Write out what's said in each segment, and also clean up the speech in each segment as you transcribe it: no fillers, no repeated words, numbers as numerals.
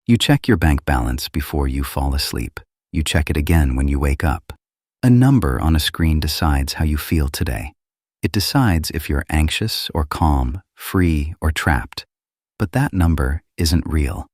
You check your bank balance before you fall asleep. You check it again when you wake up. A number on a screen decides how you feel today. It decides if you're anxious or calm, free or trapped. But that number isn't real.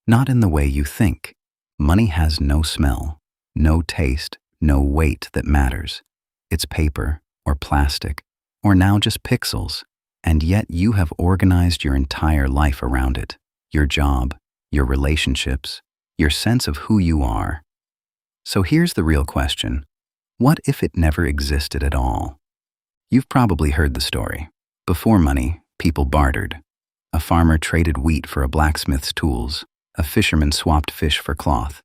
Not in the way you think. Money has no smell, no taste, no weight that matters. It's paper or plastic, or now just pixels. And yet you have organized your entire life around it. Your job, your relationships, your sense of who you are. So here's the real question. What if it never existed at all? You've probably heard the story. Before money, people bartered. A farmer traded wheat for a blacksmith's tools. A fisherman swapped fish for cloth.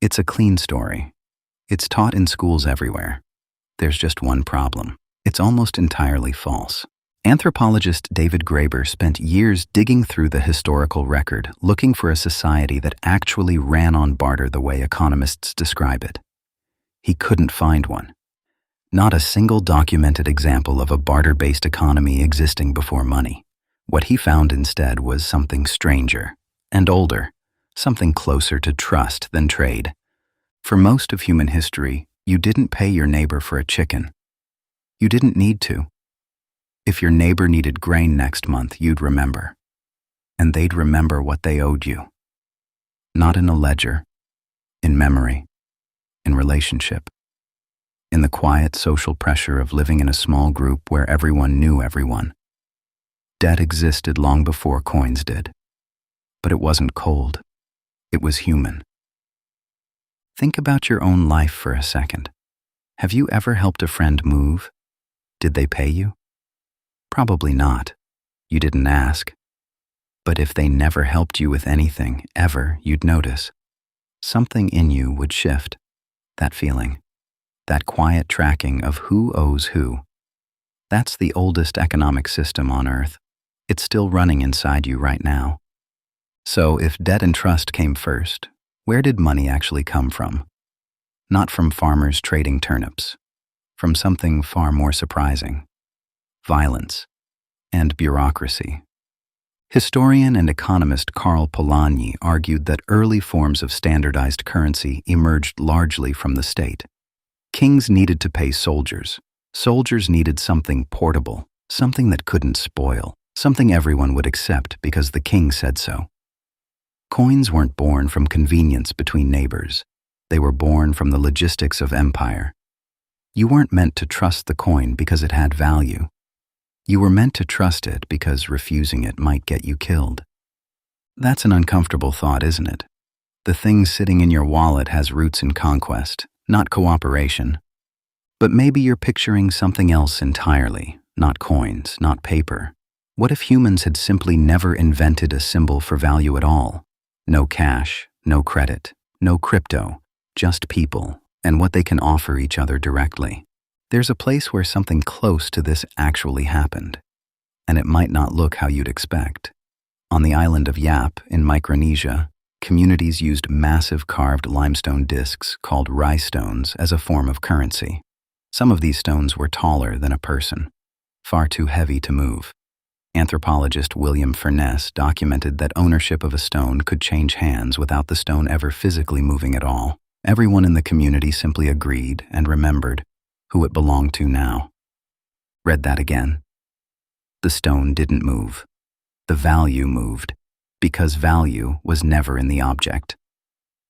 It's a clean story. It's taught in schools everywhere. There's just one problem. It's almost entirely false. Anthropologist David Graeber spent years digging through the historical record, looking for a society that actually ran on barter the way economists describe it. He couldn't find one. Not a single documented example of a barter-based economy existing before money. What he found instead was something stranger and older, something closer to trust than trade. For most of human history, you didn't pay your neighbor for a chicken. You didn't need to. If your neighbor needed grain next month, you'd remember. And they'd remember what they owed you. Not in a ledger, in memory, in relationship, in the quiet social pressure of living in a small group where everyone knew everyone. Debt existed long before coins did. But it wasn't cold. It was human. Think about your own life for a second. Have you ever helped a friend move? Did they pay you? Probably not. You didn't ask. But if they never helped you with anything, ever, you'd notice. Something in you would shift. That feeling. That quiet tracking of who owes who. That's the oldest economic system on Earth. It's still running inside you right now. So if debt and trust came first, where did money actually come from? Not from farmers trading turnips. From something far more surprising. Violence, and bureaucracy. Historian and economist Karl Polanyi argued that early forms of standardized currency emerged largely from the state. Kings needed to pay soldiers. Soldiers needed something portable, something that couldn't spoil, something everyone would accept because the king said so. Coins weren't born from convenience between neighbors. They were born from the logistics of empire. You weren't meant to trust the coin because it had value. You were meant to trust it because refusing it might get you killed. That's an uncomfortable thought, isn't it? The thing sitting in your wallet has roots in conquest, not cooperation. But maybe you're picturing something else entirely, not coins, not paper. What if humans had simply never invented a symbol for value at all? No cash, no credit, no crypto, just people and what they can offer each other directly. There's a place where something close to this actually happened, and it might not look how you'd expect. On the island of Yap in Micronesia, communities used massive carved limestone discs called rice stones as a form of currency. Some of these stones were taller than a person, far too heavy to move. Anthropologist William Furness documented that ownership of a stone could change hands without the stone ever physically moving at all. Everyone in the community simply agreed and remembered who it belonged to now. Read that again. The stone didn't move. The value moved, because value was never in the object.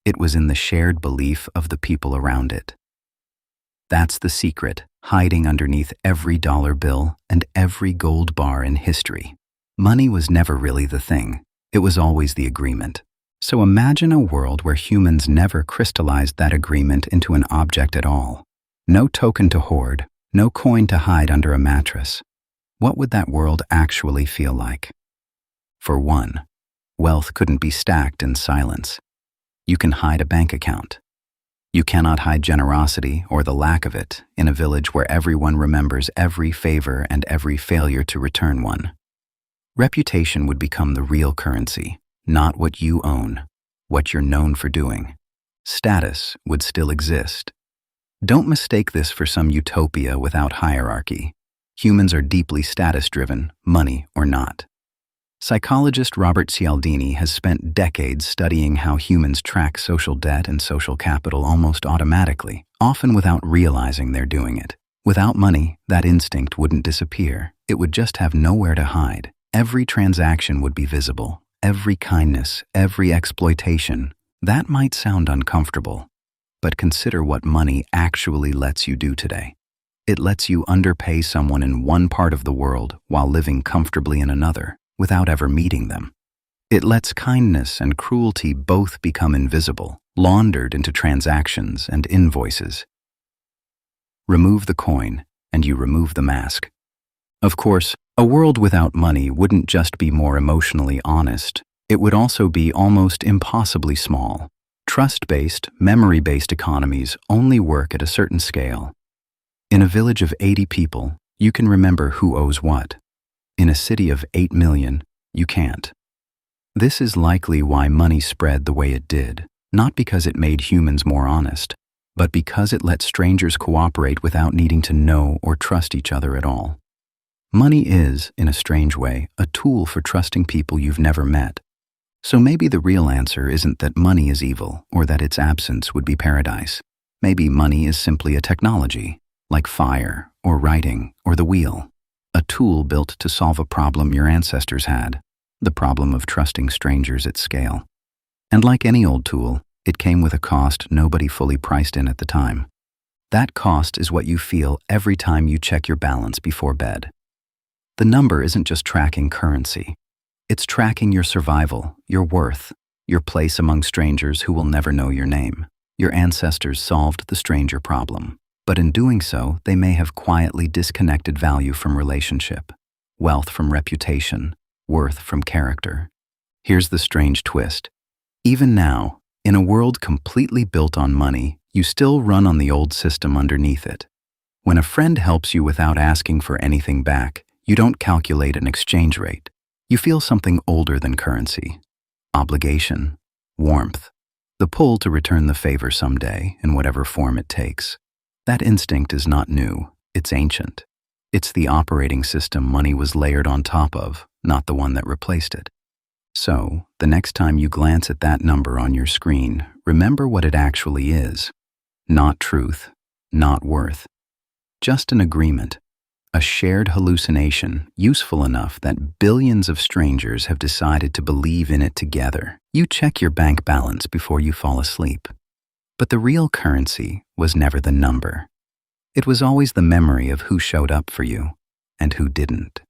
It was in the shared belief of the people around it. That's the secret hiding underneath every dollar bill and every gold bar in history. Money was never really the thing. It was always the agreement. So imagine a world where humans never crystallized that agreement into an object at all. No token to hoard, no coin to hide under a mattress. What would that world actually feel like? For one, wealth couldn't be stacked in silence. You can hide a bank account. You cannot hide generosity or the lack of it in a village where everyone remembers every favor and every failure to return one. Reputation would become the real currency, not what you own, what you're known for doing. Status would still exist. Don't mistake this for some utopia without hierarchy. Humans are deeply status-driven, money or not. Psychologist Robert Cialdini has spent decades studying how humans track social debt and social capital almost automatically, often without realizing they're doing it. Without money, that instinct wouldn't disappear. It would just have nowhere to hide. Every transaction would be visible. Every kindness, every exploitation. That might sound uncomfortable, but consider what money actually lets you do today. It lets you underpay someone in one part of the world while living comfortably in another, without ever meeting them. It lets kindness and cruelty both become invisible, laundered into transactions and invoices. Remove the coin, and you remove the mask. Of course, a world without money wouldn't just be more emotionally honest, it would also be almost impossibly small. Trust-based, memory-based economies only work at a certain scale. In a village of 80 people, you can remember who owes what. In a city of 8 million, you can't. This is likely why money spread the way it did, not because it made humans more honest, but because it let strangers cooperate without needing to know or trust each other at all. Money is, in a strange way, a tool for trusting people you've never met. So maybe the real answer isn't that money is evil or that its absence would be paradise. Maybe money is simply a technology, like fire or writing or the wheel. A tool built to solve a problem your ancestors had, the problem of trusting strangers at scale. And like any old tool, it came with a cost nobody fully priced in at the time. That cost is what you feel every time you check your balance before bed. The number isn't just tracking currency. It's tracking your survival, your worth, your place among strangers who will never know your name. Your ancestors solved the stranger problem. But in doing so, they may have quietly disconnected value from relationship, wealth from reputation, worth from character. Here's the strange twist. Even now, in a world completely built on money, you still run on the old system underneath it. When a friend helps you without asking for anything back, you don't calculate an exchange rate. You feel something older than currency. Obligation, warmth, the pull to return the favor someday in whatever form it takes. That instinct is not new, it's ancient. It's the operating system money was layered on top of, not the one that replaced it. So, the next time you glance at that number on your screen, remember what it actually is. Not truth, not worth. Just an agreement, a shared hallucination useful enough that billions of strangers have decided to believe in it together. You check your bank balance before you fall asleep. But the real currency was never the number. It was always the memory of who showed up for you and who didn't.